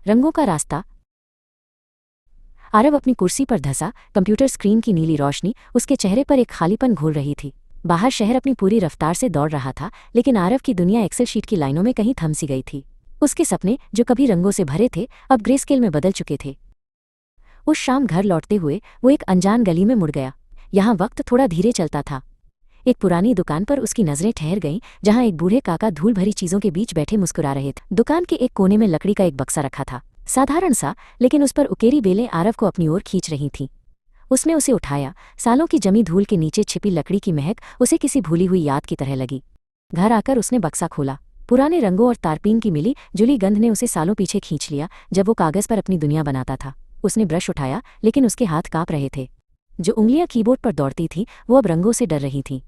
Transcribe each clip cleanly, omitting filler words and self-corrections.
रंगों का रास्ता। आरव अपनी कुर्सी पर धंसा, कंप्यूटर स्क्रीन की नीली रोशनी उसके चेहरे पर एक खालीपन घोल रही थी। बाहर शहर अपनी पूरी रफ्तार से दौड़ रहा था, लेकिन आरव की दुनिया एक्सेल शीट की लाइनों में कहीं थम सी गई थी। उसके सपने, जो कभी रंगों से भरे थे, अब ग्रे स्केल में बदल चुके थे। उस शाम घर लौटते हुए वो एक अनजान गली में मुड़ गया। यहाँ वक्त थोड़ा धीरे चलता था। एक पुरानी दुकान पर उसकी नजरें ठहर गईं, जहाँ एक बूढ़े काका धूल भरी चीजों के बीच बैठे मुस्कुरा रहे थे। दुकान के एक कोने में लकड़ी का एक बक्सा रखा था, साधारण सा, लेकिन उस पर उकेरी बेलें आरव को अपनी ओर खींच रही थीं। उसने उसे उठाया। सालों की जमी धूल के नीचे छिपी लकड़ी की महक उसे किसी भूली हुई याद की तरह लगी। घर आकर उसने बक्सा खोला। पुराने रंगों और तारपीन की मिली जुली गंध ने उसे सालों पीछे खींच लिया, जब वो कागज पर अपनी दुनिया बनाता था। उसने ब्रश उठाया, लेकिन उसके हाथ कांप रहे थे। जो उंगलियां कीबोर्ड पर दौड़ती थीं, वो अब रंगों से डर रही थीं।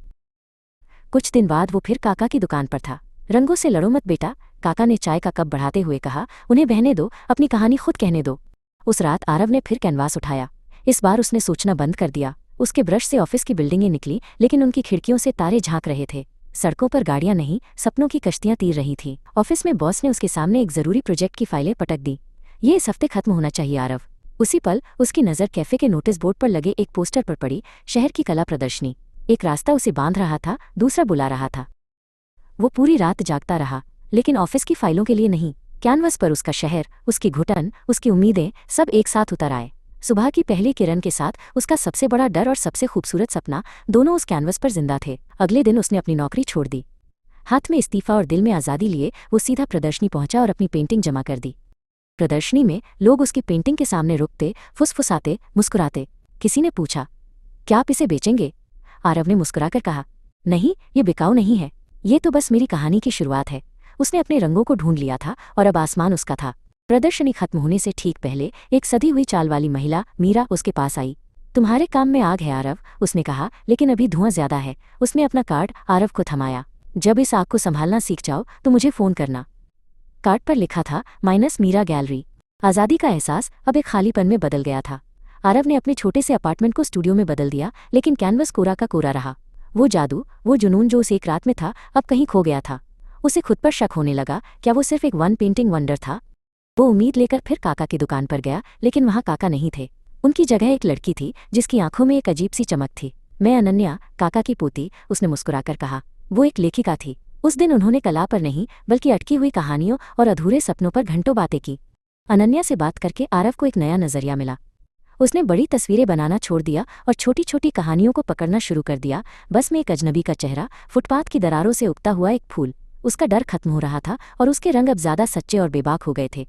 कुछ दिन बाद वो फिर काका की दुकान पर था। रंगों से लड़ो मत बेटा, काका ने चाय का कप बढ़ाते हुए कहा। उन्हें बहने दो, अपनी कहानी खुद कहने दो। उस रात आरव ने फिर कैनवास उठाया। इस बार उसने सोचना बंद कर दिया। उसके ब्रश से ऑफिस की बिल्डिंगें निकली, लेकिन उनकी खिड़कियों से तारे झांक रहे थे। सड़कों पर गाड़ियां नहीं, सपनों की कश्तियां तीर रही थीं। ऑफिस में बॉस ने उसके सामने एक जरूरी प्रोजेक्ट की फाइलें पटक दी। ये इस हफ्ते खत्म होना चाहिए आरव। उसी पल उसकी नज़र कैफे के नोटिस बोर्ड पर लगे एक पोस्टर पर पड़ी। शहर की कला प्रदर्शनी। एक रास्ता उसे बांध रहा था, दूसरा बुला रहा था। वो पूरी रात जागता रहा, लेकिन ऑफिस की फाइलों के लिए नहीं। कैनवस पर उसका शहर, उसकी घुटन, उसकी उम्मीदें, सब एक साथ उतर आए। सुबह की पहली किरण के साथ उसका सबसे बड़ा डर और सबसे खूबसूरत सपना, दोनों उस कैनवस पर जिंदा थे। अगले दिन उसने अपनी नौकरी छोड़ दी। हाथ में इस्तीफा और दिल में आज़ादी लिए वो सीधा प्रदर्शनी पहुंचा और अपनी पेंटिंग जमा कर दी। प्रदर्शनी में लोग उसकी पेंटिंग के सामने रुकते, फुसफुसाते, मुस्कुराते। किसी ने पूछा, क्या आप इसे बेचेंगे? आरव ने मुस्कुराकर कहा, नहीं, ये बिकाऊ नहीं है। ये तो बस मेरी कहानी की शुरुआत है। उसने अपने रंगों को ढूंढ लिया था और अब आसमान उसका था। प्रदर्शनी खत्म होने से ठीक पहले एक सधी हुई चाल वाली महिला मीरा उसके पास आई। तुम्हारे काम में आग है आरव, उसने कहा, लेकिन अभी धुआं ज्यादा है। उसने अपना कार्ड आरव को थमाया। जब इस आग को संभालना सीख जाओ तो मुझे फोन करना। कार्ड पर लिखा था -मीरा गैलरी। आज़ादी का एहसास अब एक खालीपन में बदल गया था। आरव ने अपने छोटे से अपार्टमेंट को स्टूडियो में बदल दिया, लेकिन कैनवस कोरा का कोरा रहा। वो जादू, वो जुनून जो उसे एक रात में था, अब कहीं खो गया था। उसे खुद पर शक होने लगा, क्या वो सिर्फ एक वन पेंटिंग वंडर था? वो उम्मीद लेकर फिर काका की दुकान पर गया, लेकिन वहाँ काका नहीं थे। उनकी जगह एक लड़की थी, जिसकी आंखों में एक अजीब सी चमक थी। मैं अनन्या, काका की पोती, उसने मुस्कुराकर कहा। वो एक लेखिका थी। उस दिन उन्होंने कला पर नहीं, बल्कि अटकी हुई कहानियों और अधूरे सपनों पर घंटों बातें की। अनन्या से बात करके आरव को एक नया नजरिया मिला। उसने बड़ी तस्वीरें बनाना छोड़ दिया और छोटी छोटी कहानियों को पकड़ना शुरू कर दिया। बस में एक अजनबी का चेहरा, फुटपाथ की दरारों से उगता हुआ एक फूल। उसका डर खत्म हो रहा था और उसके रंग अब ज्यादा सच्चे और बेबाक हो गए थे।